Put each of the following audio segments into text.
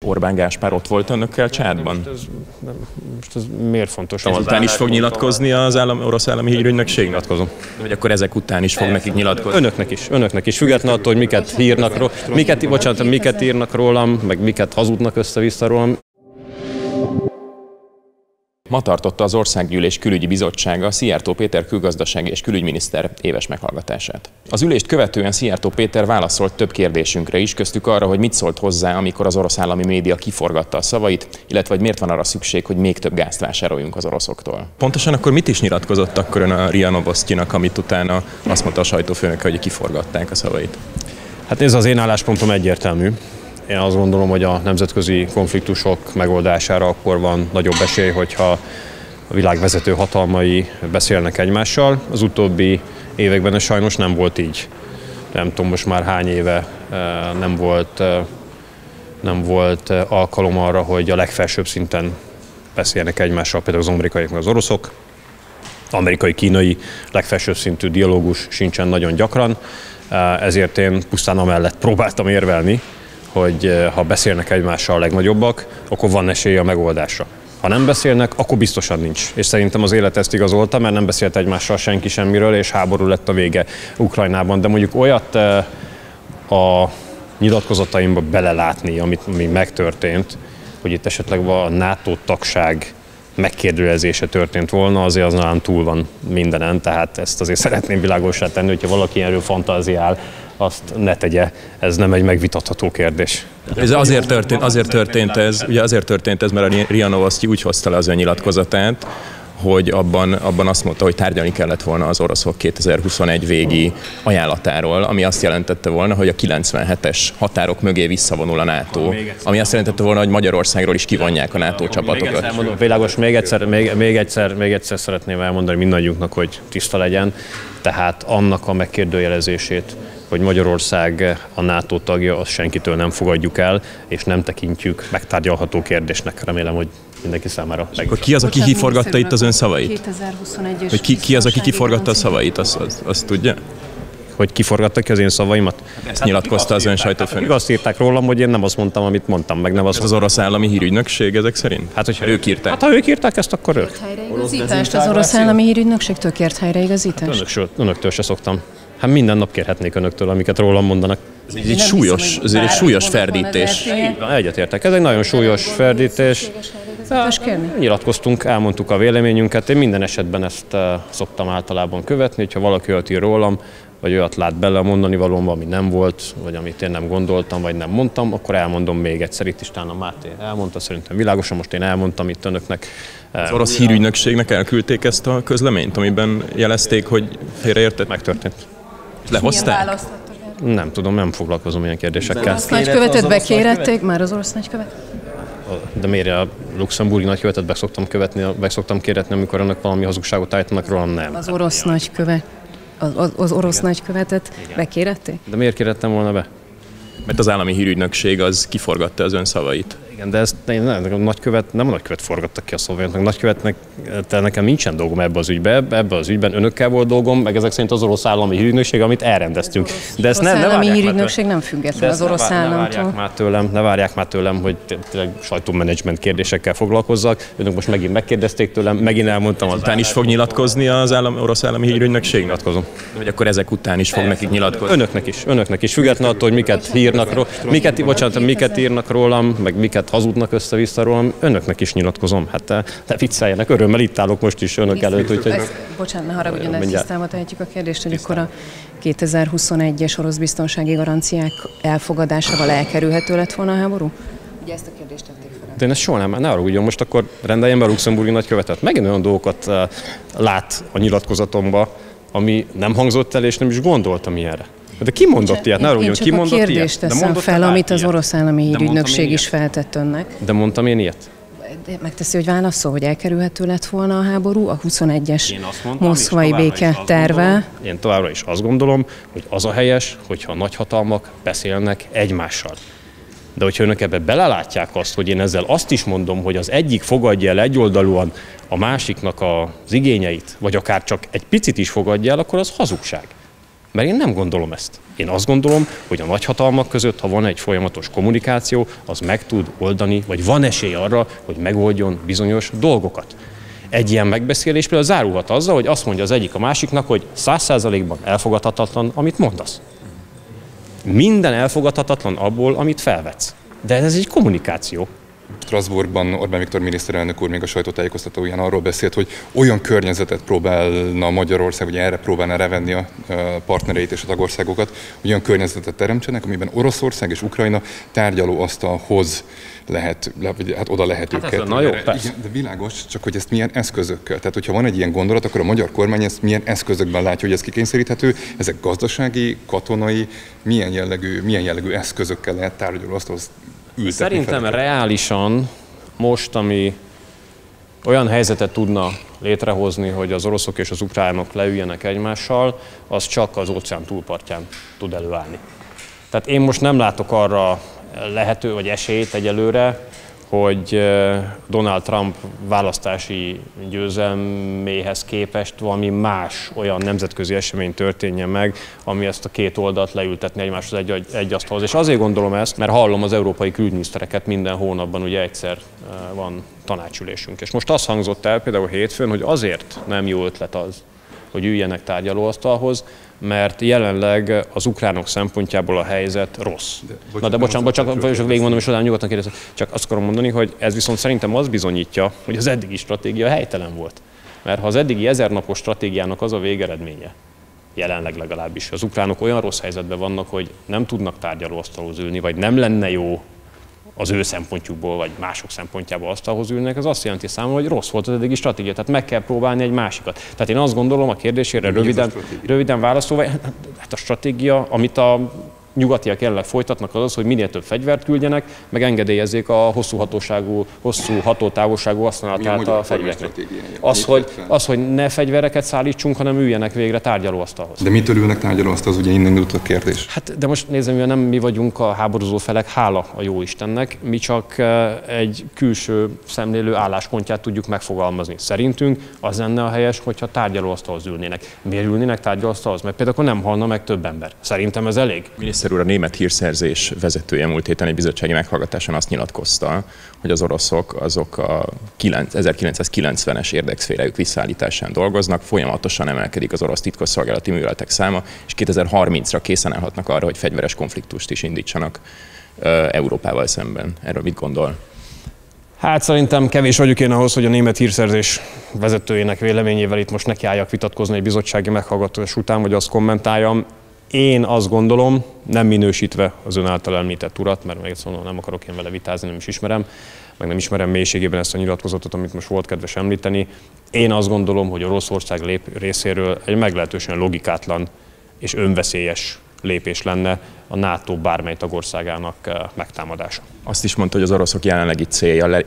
Orbán Gáspár ott volt önökkel Csádban? Most ez miért fontos? Ezután is fog nyilatkozni az orosz állami hírügynökség? Nyilatkozom. Hogy akkor ezek után is fog nekik nyilatkozni? Önöknek is. Függetlenül attól, hogy miket írnak rólam, meg miket hazudnak össze-vissza rólam. Ma tartotta az Országgyűlés Külügyi Bizottsága Szijjártó Péter külgazdasági és külügyminiszter éves meghallgatását. Az ülést követően Szijjártó Péter válaszolt több kérdésünkre is, köztük arra, hogy mit szólt hozzá, amikor az orosz állami média kiforgatta a szavait, illetve hogy miért van arra szükség, hogy még több gázt vásároljunk az oroszoktól. Pontosan akkor mit is nyilatkozott akkor ön a RIA Novosztyinak, amit utána azt mondta a sajtófőnöke, hogy kiforgatták a szavait? Hát ez az én álláspontom egyértelmű. Én azt gondolom, hogy a nemzetközi konfliktusok megoldására akkor van nagyobb esély, hogyha a világ vezető hatalmai beszélnek egymással. Az utóbbi években ez sajnos nem volt így. Nem tudom, most már hány éve nem volt alkalom arra, hogy a legfelsőbb szinten beszélnek egymással, például az amerikaiak meg az oroszok. Amerikai-kínai legfelsőbb szintű dialógus sincsen nagyon gyakran, ezért én pusztán amellett próbáltam érvelni, hogy ha beszélnek egymással a legnagyobbak, akkor van esélye a megoldásra. Ha nem beszélnek, akkor biztosan nincs. És szerintem az élet ezt igazolta, mert nem beszélt egymással senki semmiről, és háború lett a vége Ukrajnában. De mondjuk olyat a nyilatkozataimba belelátni, ami megtörtént, hogy itt esetleg a NATO tagság megkérdőjelezése történt volna, azért az nálam túl van mindenen, tehát ezt azért szeretném világossá tenni, hogyha valaki erről fantáziál, azt ne tegye, ez nem egy megvitatható kérdés. Ez azért történt ez, mert a RIA Novosztyi úgy hozta le az ön nyilatkozatát, hogy abban azt mondta, hogy tárgyalni kellett volna az oroszok 2021 végi ajánlatáról, ami azt jelentette volna, hogy a 97-es határok mögé visszavonul a NATO, ami azt jelentette volna, hogy Magyarországról is kivonják a NATO csapatokat. Világos, még egyszer szeretném elmondani mindannyiunknak, hogy tiszta legyen, tehát annak a megkérdőjelezését, hogy Magyarország a NATO tagja, azt senkitől nem fogadjuk el, és nem tekintjük megtárgyalható kérdésnek. Remélem, hogy mindenki számára. Akkor ki az, aki kiforgatta itt az ön szavait? 2021-es. Hogy ki az, aki kiforgatta a szavait, azt tudja? Hogy kiforgattak ki az én szavaimat? Ezt nyilatkozta az ön sajtófőnök. Azt írták rólam, hogy én nem azt mondtam, amit mondtam, meg nem azt. Ez az orosz állami hírügynökség ezek szerint? Hát, hogyha ők írták. Hát, ha ők írták ezt, akkor ők. Az orosz állami hírügynökségtől kért helyreigazítást? Hát önöktől se szoktam. Hát minden nap kérhetnék önöktől, amiket rólam mondanak. Ez egy súlyos ferdítés. Egyetértek, ez egy nagyon súlyos ferdítés. Nyilatkoztunk, elmondtuk a véleményünket. Én minden esetben ezt szoktam általában követni, hogyha valaki olyat ír rólam, vagy olyat lát bele a mondani valóban, ami nem volt, vagy amit én nem gondoltam, vagy nem mondtam, akkor elmondom még egyszer. Itt is talán a Máté elmondta, szerintem világosan, most én elmondtam itt önöknek. Az orosz hírügynökségnek elküldték ezt a közleményt, amiben jelezték, hogy félreértett? Megtörtént. Lehozták? Nem tudom, nem foglalkozom ilyen kérdésekkel. Az orosz nagykövetet bekérették már az orosz nagykövet? De miért a luxemburgi nagykövetet be szoktam kéretni, amikor önök valami hazugságot állítanak rólam? Nem. Az orosz nagykövet. Az orosz nagykövetet bekérették? De miért kérettem volna be? Mert az állami hírügynökség az kiforgatta az ön szavait. Igen, de ezt nem a nagykövet forgattak ki a szavaimat, nagykövetnek, nekem nincsen dolgom ebbe az ügybe. Ebbe az ügyben önökkel volt dolgom, meg ezek szerint az orosz állami hírügynökség, amit elrendeztünk. De ezt az állami hírügynökség nem független az orosz államtól. Ne várják már tőlem, hogy tényleg sajtómenedzsment kérdésekkel foglalkozzak. Önök most megint megkérdezték tőlem, megint elmondtam. Után is fog nyilatkozni az orosz állami hírügynökség? Nyilatkozom. Hogy akkor ezek után is fog nekik nyilatkozni? Önöknek is. Függetlenül attól, hogy miket írnak rólam, meg miket hazudnak össze-vissza rólam, önöknek is nyilatkozom. Hát ne vicceljenek, örömmel itt állok most is önök előtt. Úgyhogy... Bocsánat, ne haragudjon, de tisztába tehetjük a kérdést, hogy akkor a 2021-es orosz biztonsági garanciák elfogadásával elkerülhető lett volna a háború? Ugye ezt a kérdést tették fel. De én ezt soha nem, ne haragudjon, most akkor rendeljen be a luxemburgi nagykövetet. Megint olyan dolgokat lát a nyilatkozatomba, ami nem hangzott el, és nem is gondoltam ilyenre. De ki mondott ilyet? Ne arra, ki mondott ilyet? Én csak a kérdést teszem fel, amit az orosz állami hírügynökség is feltett önnek. De mondtam én ilyet? De megteszi, hogy válaszol, hogy elkerülhető lett volna a háború a 21-es moszkvai béke terve. Én továbbra is azt gondolom, hogy az a helyes, hogyha a nagyhatalmak beszélnek egymással. De hogyha önök ebbe belelátják azt, hogy én ezzel azt is mondom, hogy az egyik fogadja el egyoldalúan a másiknak az igényeit, vagy akár csak egy picit is fogadja el, akkor az hazugság. Mert én nem gondolom ezt. Én azt gondolom, hogy a nagyhatalmak között, ha van egy folyamatos kommunikáció, az meg tud oldani, vagy van esély arra, hogy megoldjon bizonyos dolgokat. Egy ilyen megbeszélés például zárulhat azzal, hogy azt mondja az egyik a másiknak, hogy 100%-ban elfogadhatatlan, amit mondasz. Minden elfogadhatatlan abból, amit felvetsz. De ez egy kommunikáció. Strasbourgban Orbán Viktor miniszterelnök úr még a sajtótájékoztatóján arról beszélt, hogy olyan környezetet próbálna Magyarország, vagy erre próbálna rávenni a partnereit és a tagországokat, hogy olyan környezetet teremtsenek, amiben Oroszország és Ukrajna tárgyalóasztalhoz lehet, hát oda lehet hát őket. Na jó, igen, de világos, csak hogy ezt milyen eszközökkel. Tehát, hogyha van egy ilyen gondolat, akkor a magyar kormány ezt milyen eszközökben látja, hogy ez kikényszeríthető, ezek gazdasági, katonai, milyen jellegű eszközökkel lehet tárgyalóasztalhoz ültetni. Szerintem reálisan most, ami olyan helyzetet tudna létrehozni, hogy az oroszok és az ukránok leüljenek egymással, az csak az óceán túlpartján tud előállni. Tehát én most nem látok arra lehető vagy esélyt egyelőre, hogy Donald Trump választási győzelméhez képest valami más olyan nemzetközi esemény történjen meg, ami ezt a két oldalt leültetni egymáshoz egy asztalhoz. És azért gondolom ezt, mert hallom az európai külügyminisztereket minden hónapban, ugye egyszer van tanácsülésünk. És most az hangzott el például hétfőn, hogy azért nem jó ötlet az, hogy üljenek tárgyalóasztalhoz, mert jelenleg az ukránok szempontjából a helyzet rossz. Bocsánat, végigmondom, és utána nyugodtan kérdezem. Csak azt akarom mondani, hogy ez viszont szerintem az bizonyítja, hogy az eddigi stratégia helytelen volt. Mert ha az eddigi 1000 napos stratégiának az a végeredménye, jelenleg legalábbis, az ukránok olyan rossz helyzetben vannak, hogy nem tudnak tárgyalóasztalhoz ülni, vagy nem lenne jó az ő szempontjukból, vagy mások szempontjából asztalhoz ülnek, az azt jelenti számomra, hogy rossz volt az eddigi stratégia, tehát meg kell próbálni egy másikat. Tehát én azt gondolom, a kérdésére röviden válaszolva, hát a stratégia, amit a nyugatiak jelenleg folytatnak, az, hogy minél több fegyvert küldjenek, meg engedélyezzék a hosszú hatótávolságú használatát a fegyvereknek. Az, hogy ne fegyvereket szállítsunk, hanem üljenek végre tárgyalóasztalhoz. De mitől ülnek tárgyalóasztalhoz, ugye innen indult a kérdés? Hát, de most nézem, mivel nem mi vagyunk a háborúzó felek, hála a jó Istennek, mi csak egy külső szemlélő álláspontját tudjuk megfogalmazni. Szerintünk az lenne a helyes, hogyha tárgyalóasztalhoz ülnének. Miért ülnének tárgyalóasztalhoz? Mert például akkor nem halna meg több ember. Szerintem ez elég. Miniszter úr, a német hírszerzés vezetője múlt héten egy bizottsági meghallgatáson azt nyilatkozta, hogy az oroszok azok a 1990-es érdekszférájuk visszaállításán dolgoznak, folyamatosan emelkedik az orosz titkosszolgálati műveletek száma, és 2030-ra készen állhatnak arra, hogy fegyveres konfliktust is indítsanak Európával szemben. Erről mit gondol? Hát szerintem kevés vagyok én ahhoz, hogy a német hírszerzés vezetőjének véleményével itt most nekiálljak vitatkozni egy bizottsági meghallgatás után, vagy azt kommentáljam. Én azt gondolom, nem minősítve az ön által említett urat, mert még szóval nem akarok én vele vitázni, nem is ismerem, meg nem ismerem mélységében ezt a nyilatkozatot, amit most volt kedves említeni. Én azt gondolom, hogy Oroszország részéről egy meglehetősen logikátlan és önveszélyes lépés lenne a NATO bármely tagországának megtámadása. Azt is mondta, hogy az oroszok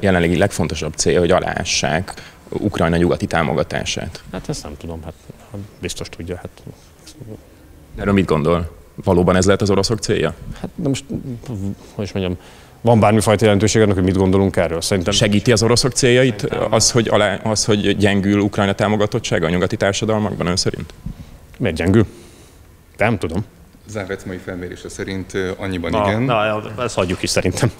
jelenlegi legfontosabb célja, hogy aláássák Ukrajna nyugati támogatását. Hát ezt nem tudom, hát biztos tudja. Hát... Erről mit gondol? Valóban ez lehet az oroszok célja? Hát de most, hogy is mondjam, van bármifajta jelentőség annak, hogy mit gondolunk erről. Szerintem segíti az oroszok céljait az, hogy gyengül Ukrajna támogatottsága a nyugati társadalmakban ön szerint? Miért gyengül? Nem tudom. Závecmai felmérése szerint annyiban igen. Ezt hagyjuk is szerintem.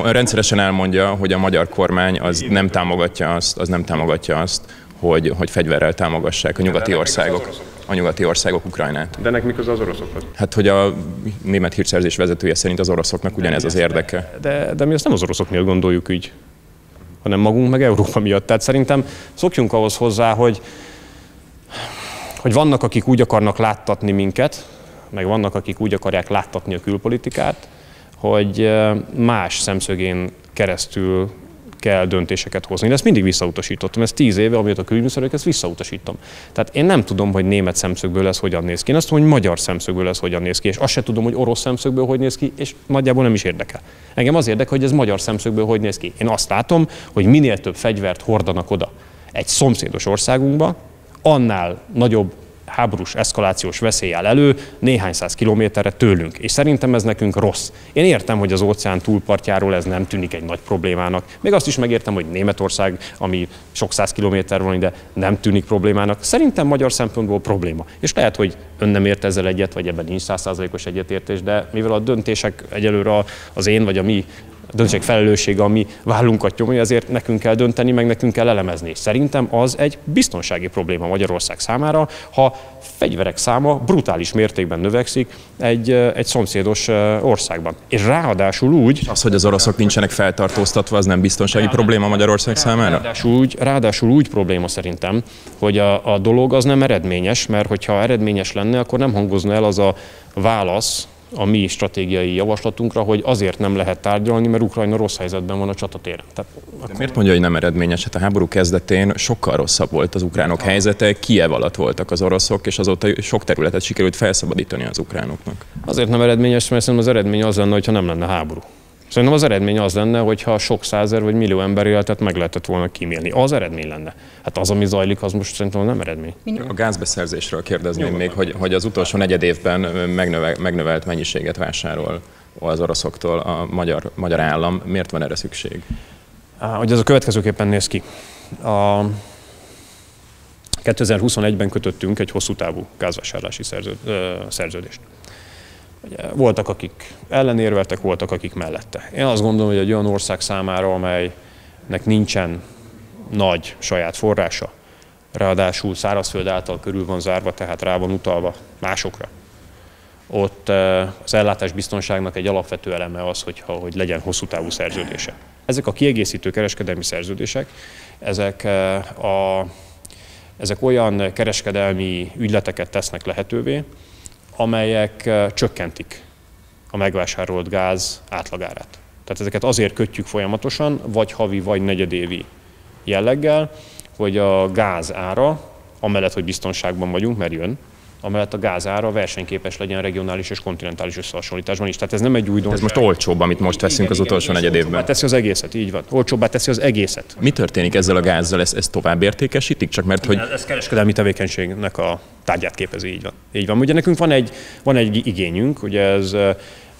Rendszeresen elmondja, hogy a magyar kormány az nem támogatja azt, hogy fegyverrel támogassák a nyugati országok Ukrajnát. De ennek mi köze az oroszokhoz? Hát, hogy a német hírszerzés vezetője szerint az oroszoknak ugyanez az érdeke. De mi ezt nem az oroszok miatt gondoljuk így, hanem magunk meg Európa miatt. Tehát szerintem szokjunk ahhoz hozzá, hogy vannak, akik úgy akarnak láttatni minket, meg vannak, akik úgy akarják láttatni a külpolitikát, hogy más szemszögén keresztül kell döntéseket hozni. Én ezt mindig visszautasítottam. Ez 10 éve, amióta a külügyminiszter, ezt visszautasítom. Tehát én nem tudom, hogy német szemszögből ez hogyan néz ki. Én azt tudom, hogy magyar szemszögből ez hogyan néz ki, és azt se tudom, hogy orosz szemszögből hogy néz ki, és nagyjából nem is érdekel. Engem az érdekel, hogy ez magyar szemszögből hogy néz ki. Én azt látom, hogy minél több fegyvert hordanak oda egy szomszédos országunkba, annál nagyobb háborús eszkalációs veszély áll elő néhány száz kilométerre tőlünk, és szerintem ez nekünk rossz. Én értem, hogy az óceán túlpartjáról ez nem tűnik egy nagy problémának. Még azt is megértem, hogy Németország, ami sok száz kilométer van ide, nem tűnik problémának. Szerintem magyar szempontból probléma. És lehet, hogy ön nem ért ezzel egyet, vagy ebben nincs 100%-os egyetértés, de mivel a döntések egyelőre az én vagy a mi döntések felelőssége, ami vállunkat nyomja, ezért nekünk kell dönteni, meg nekünk kell elemezni. Szerintem az egy biztonsági probléma Magyarország számára, ha fegyverek száma brutális mértékben növekszik egy szomszédos országban. És ráadásul úgy... Az, hogy az oroszok nincsenek feltartóztatva, az nem biztonsági probléma Magyarország számára? Ráadásul úgy probléma szerintem, hogy a dolog az nem eredményes, mert hogyha eredményes lenne, akkor nem hangozna el az a válasz a mi stratégiai javaslatunkra, hogy azért nem lehet tárgyalni, mert Ukrajna rossz helyzetben van a csatatéren. Miért mondja, hogy nem eredményes? Hát a háború kezdetén sokkal rosszabb volt az ukránok helyzete, Kijev alatt voltak az oroszok, és azóta sok területet sikerült felszabadítani az ukránoknak. Azért nem eredményes, mert szerintem az eredmény az lenne, hogyha nem lenne háború. Szerintem az eredmény az lenne, hogyha sok százezer vagy millió ember életet meg lehetett volna kímélni. Az eredmény lenne. Hát az, ami zajlik, az most szerintem nem eredmény. A gázbeszerzésről kérdezném még, hogy az utolsó negyed évben megnövelt mennyiséget vásárol az oroszoktól a magyar állam. Miért van erre szükség? Hogy ez a következőképpen néz ki. 2021-ben kötöttünk egy hosszú távú gázvásárlási szerződést. Voltak, akik ellenérveltek, voltak, akik mellette. Én azt gondolom, hogy egy olyan ország számára, amelynek nincsen nagy saját forrása, ráadásul szárazföld által körül van zárva, tehát rá van utalva másokra. Ott az ellátásbiztonságnak egy alapvető eleme az, hogy legyen hosszú távú szerződése. Ezek a kiegészítő kereskedelmi szerződések, ezek olyan kereskedelmi ügyleteket tesznek lehetővé, amelyek csökkentik a megvásárolt gáz átlagárát. Tehát ezeket azért kötjük folyamatosan, vagy havi, vagy negyedévi jelleggel, hogy a gáz ára, amellett, hogy biztonságban vagyunk, mert jön, amellett a gáz ára versenyképes legyen regionális és kontinentális összehasonlításban is. Tehát ez nem egy újdonság. Ez most olcsóbb, amit most veszünk az utolsó negyed évben. Olcsóbbá teszi az egészet, így van. Olcsóbbá teszi az egészet. Mi történik ezzel a gázzal? Ez tovább értékesítik? Csak mert, hogy... Ez kereskedelmi tevékenységnek a tárgyát képezi, így van. Így van. Ugye nekünk van egy igényünk, ugye ez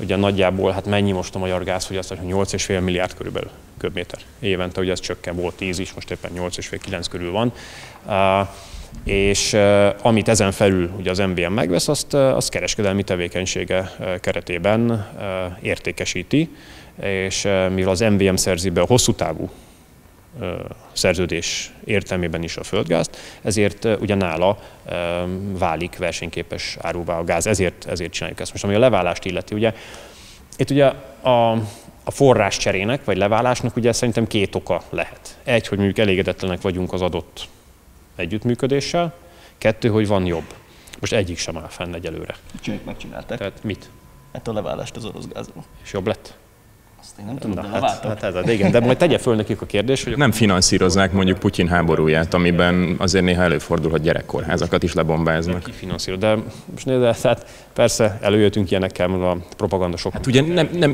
ugye nagyjából, hát mennyi most a magyar gázfogyasztás, 8,5 milliárd körülbelül köbméter évente, ugye ez csökken, volt 10 is, most éppen 8,5-9 körül van. És amit ezen felül ugye az MVM megvesz, azt kereskedelmi tevékenysége keretében értékesíti, és mivel az MVM szerzi be a hosszú távú szerződés értelmében is a földgázt, ezért ugye nála válik versenyképes áruvá a gáz, ezért csináljuk ezt. Most ami a leválást illeti, ugye itt ugye a forrás cserének vagy leválásnak ugye szerintem két oka lehet. Egy, hogy mondjuk elégedetlenek vagyunk az adott együttműködéssel, kettő, hogy van jobb. Most egyik sem áll fenn egyelőre. Csináljük, megcsinálták. Tehát mit? Hát a leválást az orosz gázról. És jobb lett? Azt én nem tudom, de leváltak. Igen, de majd tegye föl nekik a kérdés, hogy... Nem finanszírozzák mondjuk Putyin háborúját, amiben azért néha előfordul, hogy gyerekkorházakat is lebombáznak. Ki finanszíroz, de most nézd, hát persze előjöttünk ilyenekkel, a propagandasok. Hát ugye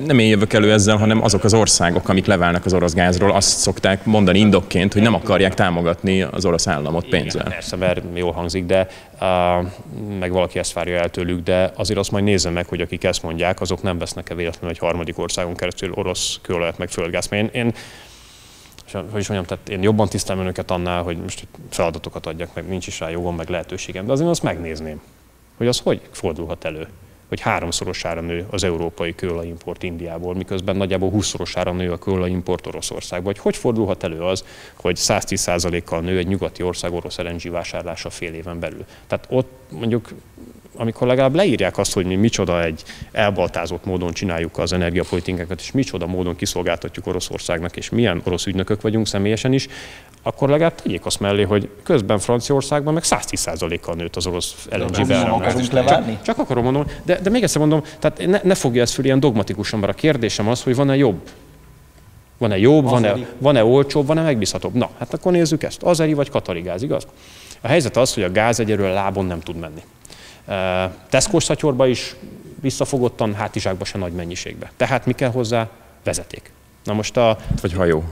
nem én jövök elő ezzel, hanem azok az országok, amik leválnak az orosz gázról, azt szokták mondani indokként, hogy nem akarják támogatni az orosz államot pénzzel. Igen, persze, mert jól hangzik, de meg valaki ezt várja el tőlük, de azért azt majd nézze meg, hogy akik ezt mondják, azok nem vesznek-e véletlenül egy harmadik országon keresztül orosz kőolajat meg földgáz. Mert én jobban tisztelem önöket annál, hogy most feladatokat adjak, meg nincs is rá jogom, meg lehetőségem, de azért azt megnézném, hogy az hogy fordulhat elő, hogy 3-szorosára nő az európai kőolajimport Indiából, miközben nagyjából 20-szorosára nő a kőolajimport Oroszországba. Hogy fordulhat elő az, hogy 110%-kal nő egy nyugati ország orosz LNG vásárlása fél éven belül. Tehát ott mondjuk, amikor legalább leírják azt, hogy mi micsoda egy elbaltázott módon csináljuk az energiapolitikánkat, és micsoda módon kiszolgáltatjuk Oroszországnak, és milyen orosz ügynökök vagyunk személyesen is, akkor legalább tegyék azt mellé, hogy közben Franciaországban meg 110%-kal nőtt az orosz LNG beáramlás. Csak akarom mondani, de még egyszer mondom, tehát ne fogja ezt föl ilyen dogmatikusan, mert a kérdésem az, hogy van-e jobb? Van-e jobb, van-e olcsóbb, van-e megbízhatóbb? Na, hát akkor nézzük ezt. Azeri vagy katari gáz, igaz? A helyzet az, hogy a gáz egyelőre lábon nem tud menni. Tesco-s szatyorba is visszafogottan, hátizsákba se nagy mennyiségbe. Tehát mi kell hozzá? Vezeték. Na most vagy hajó.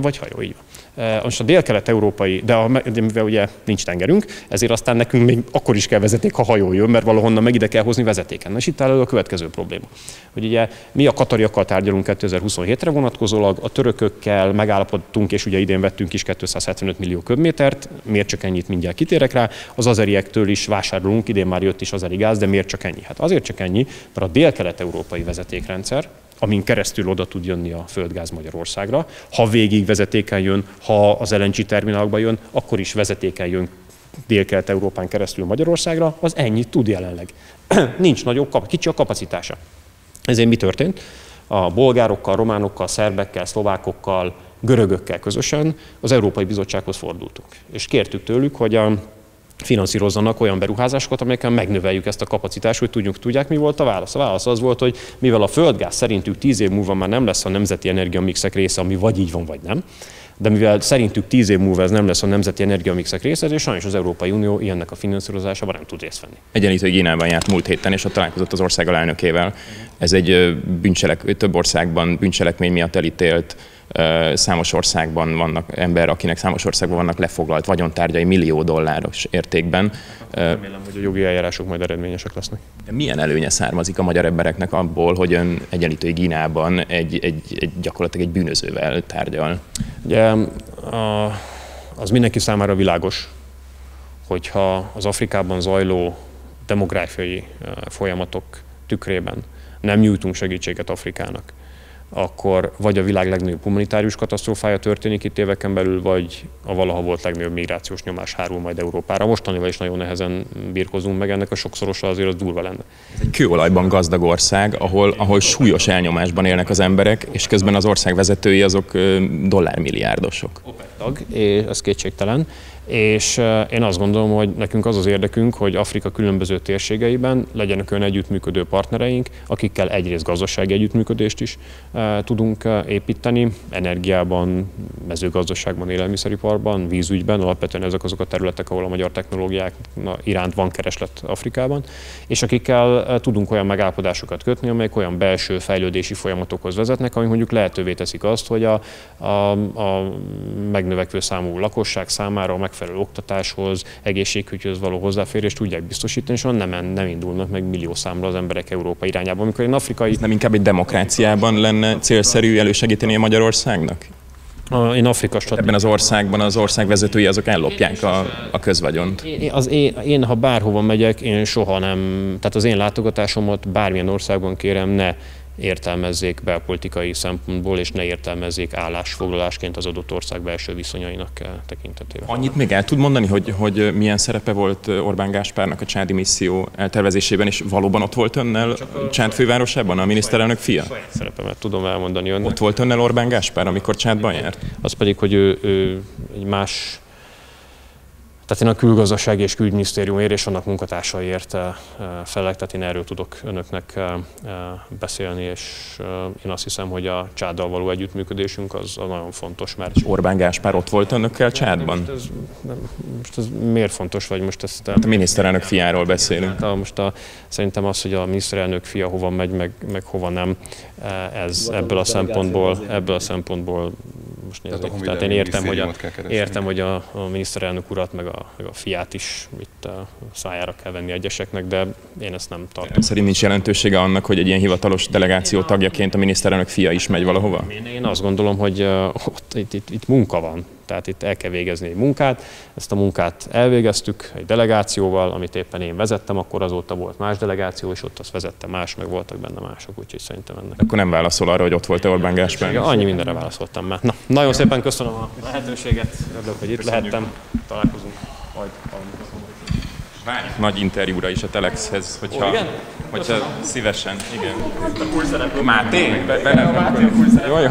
Vagy hajó, így van. Most a dél-kelet-európai, de mivel ugye nincs tengerünk, ezért aztán nekünk még akkor is kell vezeték, ha hajó jön, mert valahonnan meg ide kell hozni vezetéken. És itt áll a következő probléma. Hogy ugye mi a katariakkal tárgyalunk 2027-re vonatkozólag, a törökökkel megállapodtunk, és ugye idén vettünk is 275 millió köbmétert, miért csak ennyit, mindjárt kitérek rá, az azeriektől is vásárolunk, idén már jött is azeri gáz, de miért csak ennyi? Hát azért csak ennyi, mert a dél-kelet-európai vezetékrendszer, amin keresztül oda tud jönni a földgáz Magyarországra. Ha végig vezetéken jön, ha az LNG terminálokba jön, akkor is vezetéken jön Dél-Kelet-Európán keresztül Magyarországra, az ennyit tud jelenleg. Nincs nagyobb, kicsi a kapacitása. Ezért mi történt? A bolgárokkal, románokkal, szerbekkel, szlovákokkal, görögökkel közösen az Európai Bizottsághoz fordultunk. És kértük tőlük, hogy finanszírozzanak olyan beruházásokat, amelyekkel megnöveljük ezt a kapacitást, hogy tudják, mi volt a válasz. A válasz az volt, hogy mivel a földgáz szerintük 10 év múlva már nem lesz a nemzeti energiamixek része, ami vagy így van, vagy nem, de mivel szerintük 10 év múlva ez nem lesz a nemzeti energiamixek része, és sajnos az Európai Unió ilyennek a finanszírozásában nem tud részt venni. Egyenlítő Guineában járt múlt héten, és ott találkozott az ország alelnökével. Ez egy több országban bűncselekmény miatt elítélt, számos országban vannak ember, akinek számos országban vannak lefoglalt vagyontárgyai millió dolláros értékben. Remélem, hogy a jogi eljárások majd eredményesek lesznek. Milyen előnye származik a magyar embereknek abból, hogy ön Egyenlítő Guineában gyakorlatilag egy bűnözővel tárgyal? Ugye, az mindenki számára világos, hogyha az Afrikában zajló demográfiai folyamatok tükrében nem nyújtunk segítséget Afrikának, akkor vagy a világ legnagyobb humanitárius katasztrófája történik itt éveken belül, vagy a valaha volt legnagyobb migrációs nyomás hárul majd Európára. Mostanival is nagyon nehezen birkozunk meg, ennek a sokszorosa azért az durva lenne. Ez egy kőolajban gazdag ország, ahol súlyos elnyomásban élnek az emberek, és közben az ország vezetői azok dollármilliárdosok. Ez kétségtelen. És én azt gondolom, hogy nekünk az az érdekünk, hogy Afrika különböző térségeiben legyenek olyan együttműködő partnereink, akikkel egyrészt gazdasági együttműködést is tudunk építeni, energiában, mezőgazdaságban, élelmiszeriparban, vízügyben, alapvetően ezek azok a területek, ahol a magyar technológiák iránt van kereslet Afrikában, és akikkel tudunk olyan megállapodásokat kötni, amelyek olyan belső fejlődési folyamatokhoz vezetnek, ami mondjuk lehetővé teszik azt, hogy a megnövekvő számú lakosság számára a megfelelő oktatáshoz, egészségügyhöz való hozzáférést tudják biztosítani, és nem indulnak meg millió számra az emberek Európa irányába. Amikor én afrikai... Nem inkább egy demokráciában lenne célszerű elősegíteni a Magyarországnak? Ebben az országban az ország vezetői azok ellopják a közvagyont. Én, ha bárhova megyek, én soha nem, tehát az én látogatásomat bármilyen országban kérem, ne értelmezzék belpolitikai szempontból, és ne értelmezzék állásfoglalásként az adott ország belső viszonyainak tekintetében. Annyit még el tud mondani, hogy milyen szerepe volt Orbán Gáspárnak a csádi misszió eltervezésében, és valóban ott volt önnel Csád fővárosában a miniszterelnök fia? Saját szerepemet tudom elmondani önnek. Ott volt önnel Orbán Gáspár, amikor Csádban járt? Az pedig, hogy ő egy más... Tehát én a külgazdasági és külügyminisztériumért és annak munkatársaiért felelek, tehát én erről tudok önöknek beszélni, és én azt hiszem, hogy a Csáddal való együttműködésünk az nagyon fontos, mert... És Orbán Gáspár ott volt önökkel Csádban? Most ez miért fontos, vagy most ezt... Hát a miniszterelnök fiáról beszélünk. Szerintem az, hogy a miniszterelnök fia hova megy, meg hova nem, ez ebből a szempontból most nézzük. Tehát én értem, hogy a miniszterelnök urat, meg a fiát is itt szájára kell venni egyeseknek, de én ezt nem tartom. Szerint nincs jelentősége annak, hogy egy ilyen hivatalos delegáció tagjaként a miniszterelnök fia is megy valahova? Én azt gondolom, hogy itt munka van. Tehát itt el kell végezni egy munkát, ezt a munkát elvégeztük egy delegációval, amit éppen én vezettem, akkor azóta volt más delegáció, és ott azt vezette más, meg voltak benne mások, úgyhogy szerintem ennek. Akkor nem válaszol arra, hogy ott volt-e Orbán Gáspár? Annyi mindenre válaszoltam már. Na, nagyon szépen köszönöm a lehetőséget, örülök, hogy itt lehettem, találkozunk majd. Nagy interjúra is a Telexhez, hogyha szívesen, igen. A Máté? Máté a Jó, jó.